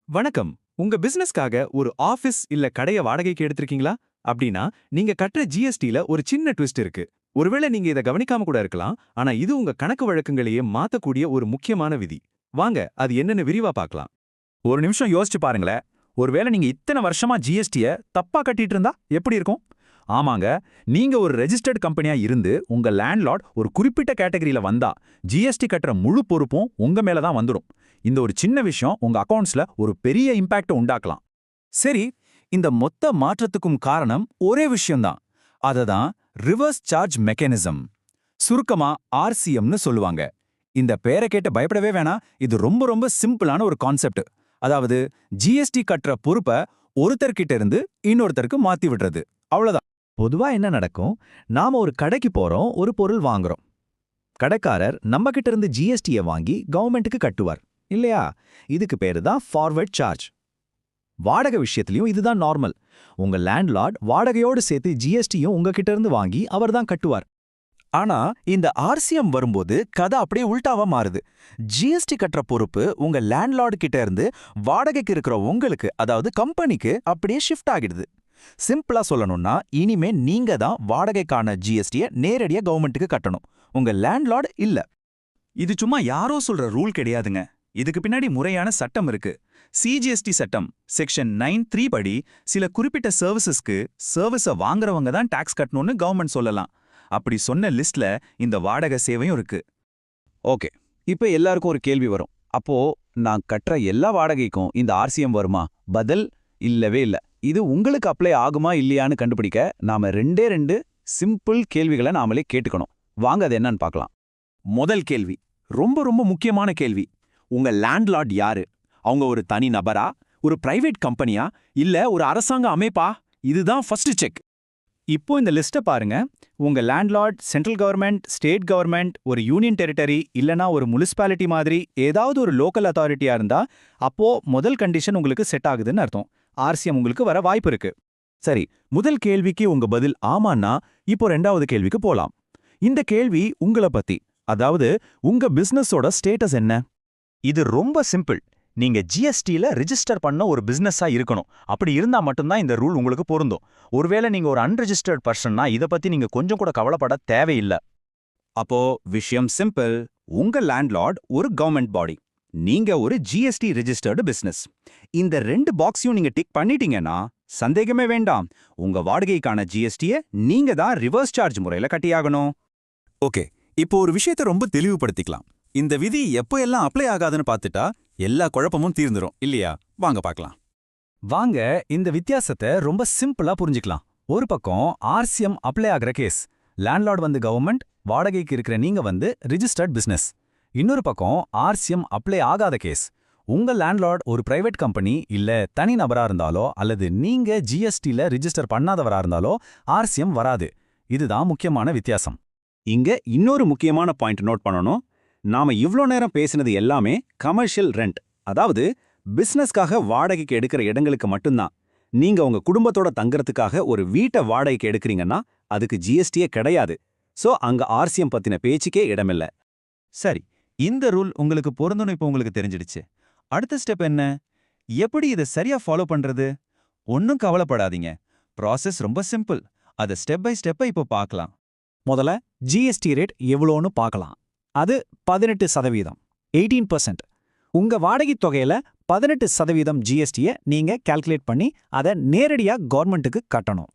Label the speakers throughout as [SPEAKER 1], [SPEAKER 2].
[SPEAKER 1] வணக்கம். உங்க பிசினஸ்க்காக ஒரு ஆபீஸ் இல்ல கடைய வாடகைக்கு எடுத்திருக்கீங்களா? அப்படின்னா நீங்க கட்டுற ஜிஎஸ்டில ஒரு சின்ன ட்விஸ்ட் இருக்கு. ஒருவேளை நீங்க இத கவனிக்காம கூட இருக்கலாம். ஆனா இது உங்க கணக்கு வழக்கங்களையே மாத்தக்கூடிய ஒரு முக்கியமான விதி. வாங்க அது என்னன்னு விரிவா பார்க்கலாம்.
[SPEAKER 2] ஒரு நிமிஷம் யோசிச்சு பாருங்களேன். ஒருவேளை நீங்க இத்தனை வருஷமா ஜிஎஸ்டிய தப்பா கட்டிட்டு இருந்தா எப்படி இருக்கும்? ஆமாங்க, நீங்க ஒரு ரெஜிஸ்டர்ட் கம்பெனியா இருந்து உங்க லேண்ட்லார்ட் ஒரு குறிப்பிட்ட கேட்டகரியில வந்தா ஜிஎஸ்டி கட்டுற முழு பொறுப்பும் உங்க மேல தான் வந்துடும். இந்த ஒரு சின்ன விஷயம் உங்க அக்கவுண்ட்ஸ்ல ஒரு பெரிய இம்பாக்ட் உண்டாக்கலாம்.
[SPEAKER 3] சரி, இந்த மொத்த மாற்றத்துக்கும் காரணம் ஒரே விஷயம்தான். அததான் ரிவர்ஸ் சார்ஜ் மெக்கானிசம், சுருக்கமா ஆர்சிஎம்னு சொல்லுவாங்க. இந்த பேரை கேட்டு பயப்படவே வேணாம். இது ரொம்ப ரொம்ப சிம்பிளான ஒரு கான்செப்ட். அதாவது ஜிஎஸ்டி கட்டுற பொறுப்பை ஒருத்தர்கிட்ட இருந்து இன்னொருத்தருக்கு மாத்தி விடுறது, அவ்வளவுதான்.
[SPEAKER 4] பொதுவா என்ன நடக்கும்? நாம ஒரு கடைக்கு போறோம், ஒரு பொருள் வாங்குறோம். கடைக்காரர் நம்ம கிட்ட இருந்து ஜிஎஸ்டியை வாங்கி கவர்மெண்ட்டுக்கு கட்டுவார் இல்லையா? இதுக்கு பேரு தான் ஃபார்வர்ட் சார்ஜ். வாடகை விஷயத்திலயும் இதுதான் நார்மல். உங்க லேண்ட்லார்ட் வாடகையோடு சேர்த்து ஜிஎஸ்டியும் உங்ககிட்ட இருந்து வாங்கி அவர் தான் கட்டுவார்.
[SPEAKER 3] ஆனா இந்த ஆர்சிஎம் வரும்போது கதை அப்படியே உல்டாவா மாறுது. ஜிஎஸ்டி கட்டுற பொறுப்பு உங்க லேண்ட்லார்டு கிட்ட இருந்து வாடகைக்கு இருக்கிற உங்களுக்கு, அதாவது கம்பெனிக்கு அப்படியே ஷிஃப்ட் ஆகிடுது. சிம்பிளா சொல்லணும்னா, இனிமே நீங்க தான் வாடகைக்கான ஜிஎஸ்டியை நேரடியா கவர்மெண்ட்டுக்கு கட்டணும், உங்க லேண்ட்லார்டு இல்ல.
[SPEAKER 2] இது சும்மா யாரோ சொல்ற ரூல் கிடையாதுங்க. இதுக்கு பின்னாடி முறையான சட்டம் இருக்கு. சிஜிஎஸ்டி சட்டம் செக்ஷன் 9(3) படி சில குறிப்பிட்ட சர்வீசஸ்க்கு சர்வீஸை வாங்குறவங்க தான் டாக்ஸ் கட்டணும்னு கவர்மெண்ட் சொல்லலாம். அப்படி சொன்ன லிஸ்ட்ல இந்த வாடகை சேவையும் இருக்கு.
[SPEAKER 3] ஓகே, இப்ப எல்லாருக்கும் ஒரு கேள்வி வரும். அப்போ நான் கட்டுற எல்லா வாடகைக்கும் இந்த ஆர்சிஎம் வருமா? பதில் இல்லவே இல்ல. இது உங்களுக்கு அப்ளை ஆகுமா இல்லையான்னு கண்டுபிடிக்க நாம ரெண்டு சிம்பிள் கேள்விகளை நாமளே கேட்டுக்கணும். வாங்க அது என்னன்னு பார்க்கலாம். முதல் கேள்வி ரொம்ப ரொம்ப முக்கியமான கேள்வி. உங்க லேண்ட்லார்ட் யாரு? அவங்க ஒரு தனி நபரா, ஒரு பிரைவேட் கம்பெனியா, இல்ல ஒரு அரசாங்க அமைப்பா? இதுதான் ஃபர்ஸ்ட் செக்.
[SPEAKER 4] இப்போ இந்த லிஸ்ட்டை பாருங்க. உங்க landlord central government, state government, ஒரு யூனியன் டெரிட்டரி இல்லனா ஒரு முனிசிபாலிட்டி மாதிரி ஏதாவது ஒரு லோக்கல் அத்தாரிட்டியா இருந்தா அப்போ முதல் கண்டிஷன் உங்களுக்கு செட் ஆகுதுன்னு அர்த்தம். ஆர்சிஎம் உங்களுக்கு வர வாய்ப்பு இருக்கு.
[SPEAKER 3] சரி, முதல் கேள்விக்கு உங்க பதில் ஆமான்னா இப்போ ரெண்டாவது கேள்விக்கு போலாம். இந்த கேள்வி உங்களை பத்தி, அதாவது உங்க பிசினஸோட ஸ்டேட்டஸ் என்ன?
[SPEAKER 5] இது ரொம்ப சிம்பிள். நீங்க ஜிஎஸ்டில ரிஜிஸ்டர் பண்ண ஒரு பிசினஸா இருக்கணும். அப்படி இருந்தா மட்டும்தான் இந்த ரூல் உங்களுக்கு பொருந்தும். ஒருவேளை நீங்க ஒரு அன்ரெஜிஸ்டர்ட் பர்சன்னா இத பத்தி நீங்க கொஞ்சம் கூட கவலைப்பட தேவையில்ல.
[SPEAKER 3] அப்போ விஷயம் சிம்பிள். உங்க லேண்ட்லார்ட் ஒரு கவர்மெண்ட் பாடி, நீங்க ஒரு ஜிஎஸ்டி ரெஜிஸ்டர்டு பிசினஸ். இந்த ரெண்டு பாக்ஸையும் நீங்க டிக் பண்ணிட்டீங்கன்னா சந்தேகமே வேண்டாம், உங்க வாடகைக்கான ஜிஎஸ்டியை நீங்க தான் ரிவர்ஸ் சார்ஜ் முறையில கட்டியாகணும். ஓகே, இப்போ ஒரு விஷயத்தை ரொம்ப தெளிவுபடுத்திக்கலாம். இந்த விதி எப்போ எல்லாம் அப்ளை ஆகாதுன்னு பார்த்துட்டா எல்லா குழப்பமும் தீர்ந்துரும் இல்லையா? வாங்க பார்க்கலாம்.
[SPEAKER 4] வாங்க இந்த வித்தியாசத்தை ரொம்ப சிம்பிளா புரிஞ்சுக்கலாம். ஒரு பக்கம் ஆர்சிஎம் அப்ளை ஆகிற கேஸ், லேண்ட்லார்ட் வந்து கவர்மெண்ட், வாடகைக்கு இருக்கிற நீங்க வந்து ரிஜிஸ்டர்ட் பிசினஸ். இன்னொரு பக்கம் ஆர்சிஎம் அப்ளை ஆகாத கேஸ், உங்க லேண்ட்லார்ட் ஒரு பிரைவேட் கம்பெனி இல்ல தனி நபரா இருந்தாலோ அல்லது நீங்க ஜிஎஸ்டில ரிஜிஸ்டர் பண்ணாதவரா இருந்தாலோ ஆர்சிஎம் வராது. இதுதான் முக்கியமான வித்தியாசம்.
[SPEAKER 3] இங்க இன்னொரு முக்கியமான பாயிண்ட் நோட் பண்ணணும். நாம இவ்ளோ நேரம் பேசினது எல்லாமே கமர்ஷியல் ரெண்ட், அதாவது பிசினஸ்க்காக வாடகைக்கு எடுக்கிற இடங்களுக்கு மட்டும்தான். நீங்க உங்க குடும்பத்தோட தங்கறதுக்காக ஒரு வீட்டை வாடகைக்கு எடுக்கிறீங்கன்னா அதுக்கு ஜிஎஸ்டியே கிடையாது. சோ அங்க ஆர்சிஎம் பத்தின பேச்சுக்கே இடமில்ல.
[SPEAKER 5] சரி, இந்த ரூல் உங்களுக்கு பொருந்தும்னு இப்போ உங்களுக்கு தெரிஞ்சிடுச்சு. அடுத்த ஸ்டெப் என்ன? எப்படி இதை சரியா ஃபாலோ பண்றது? ஒன்னும் கவலைப்படாதீங்க. ப்ராசஸ் ரொம்ப சிம்பிள். அதை ஸ்டெப் பை ஸ்டெப்பா இப்போ பார்க்கலாம்.
[SPEAKER 4] முதல்ல ஜிஎஸ்டி ரேட் எவ்வளோன்னு பார்க்கலாம். அது 18%, 18%. உங்க வாடகை தொகையில 18% ஜிஎஸ்டியை நீங்க கால்குலேட் பண்ணி அதை நேரடியா கவர்மெண்ட்டுக்கு கட்டணும்.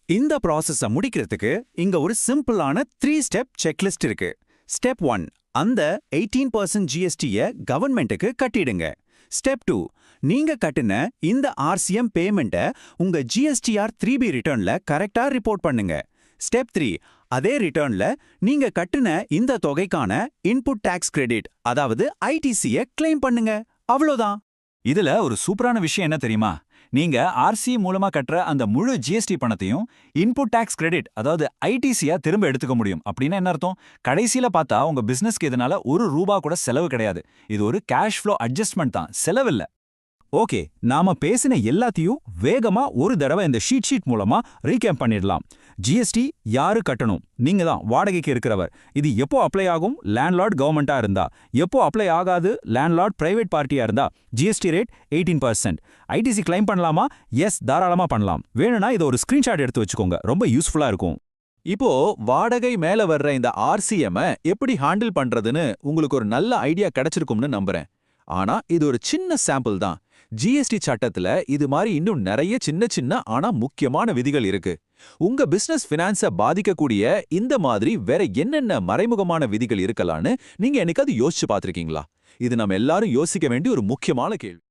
[SPEAKER 3] இந்த ப்ராசஸை முடிக்கிறதுக்கு இங்க ஒரு சிம்பிளான 3 ஸ்டெப் செக்லிஸ்ட் இருக்கு. ஸ்டெப் 1, அந்த 18% ஜிஎஸ்டியை கவர்மெண்ட்டுக்கு கட்டிடுங்க. ஸ்டெப் 2, நீங்க கட்டின இந்த ஆர்சிஎம் பேமெண்ட்டை உங்க ஜிஎஸ்டிஆர் 3B ரிட்டர்ன்ல கரெக்டா ரிப்போர்ட் பண்ணுங்க. ஸ்டெப் 3, அதே ரிட்டர்ன்ல நீங்க கட்டின இந்த தொகைக்கான இன்புட் டாக்ஸ் கிரெடிட், அதாவது ஐடிசியை கிளைம் பண்ணுங்க. அவ்வளோதான்.
[SPEAKER 2] இதுல ஒரு சூப்பரான விஷயம் என்ன தெரியுமா? நீங்க ஆர்சி மூலமா கட்டுற அந்த முழு ஜிஎஸ்டி பணத்தையும் இன்புட் டாக்ஸ் கிரெடிட், அதாவது ஐடிசியா திரும்ப எடுத்துக்க முடியும். அப்படின்னா என்ன அர்த்தம்? கடைசியில பார்த்தா உங்க பிசினஸ்க்கு இதனால ₹1 கூட செலவு கிடையாது. இது ஒரு கேஷ் ஃப்ளோ அட்ஜஸ்ட்மெண்ட் தான், செலவில்ல.
[SPEAKER 3] ஓகே, நாம பேசின எல்லாத்தையும் வேகமா ஒரு தடவை இந்த ஷீட் மூலமா ரீகேப் பண்ணிடலாம்.
[SPEAKER 2] ஜிஎஸ்டி யாரு கட்டணும்? நீங்க தான் வாடகைக்கு இருக்கிறவர். இது எப்போ அப்ளை ஆகும்? லேண்ட்லார்ட் கவர்மெண்டா இருந்தா. எப்போ அப்ளை ஆகாது? லேண்ட்லார்ட் பிரைவேட் பார்ட்டியா இருந்தா. GST rate 18%. ஐடிசி கிளைம் பண்ணலாமா? எஸ், தாராளமா பண்ணலாம். வேணும்னா இதை ஒரு ஸ்கிரீன்ஷாட் எடுத்து வச்சுக்கோங்க, ரொம்ப யூஸ்ஃபுல்லா இருக்கும்.
[SPEAKER 3] இப்போ வாடகை மேல வர்ற இந்த ஆர்சிஎம் எப்படி ஹேண்டில் பண்றதுன்னு உங்களுக்கு ஒரு நல்ல ஐடியா கிடைச்சிருக்கும்னு நம்புறேன். ஆனா இது ஒரு சின்ன சாம்பிள் தான். ஜிஎஸ்டி சட்டத்துல இது மாதிரி இன்னும் நிறைய சின்ன சின்ன ஆனா முக்கியமான விதிகள் இருக்கு. உங்க பிசினஸ் ஃபினான்ஸ பாதிக்கக்கூடிய இந்த மாதிரி வேற என்னென்ன மறைமுகமான விதிகள் இருக்கலாம்னு நீங்க என்னைக்காவது யோசிச்சு பார்த்திருக்கீங்களா? இது நம்ம எல்லாரும் யோசிக்க வேண்டிய ஒரு முக்கியமான கேள்வி.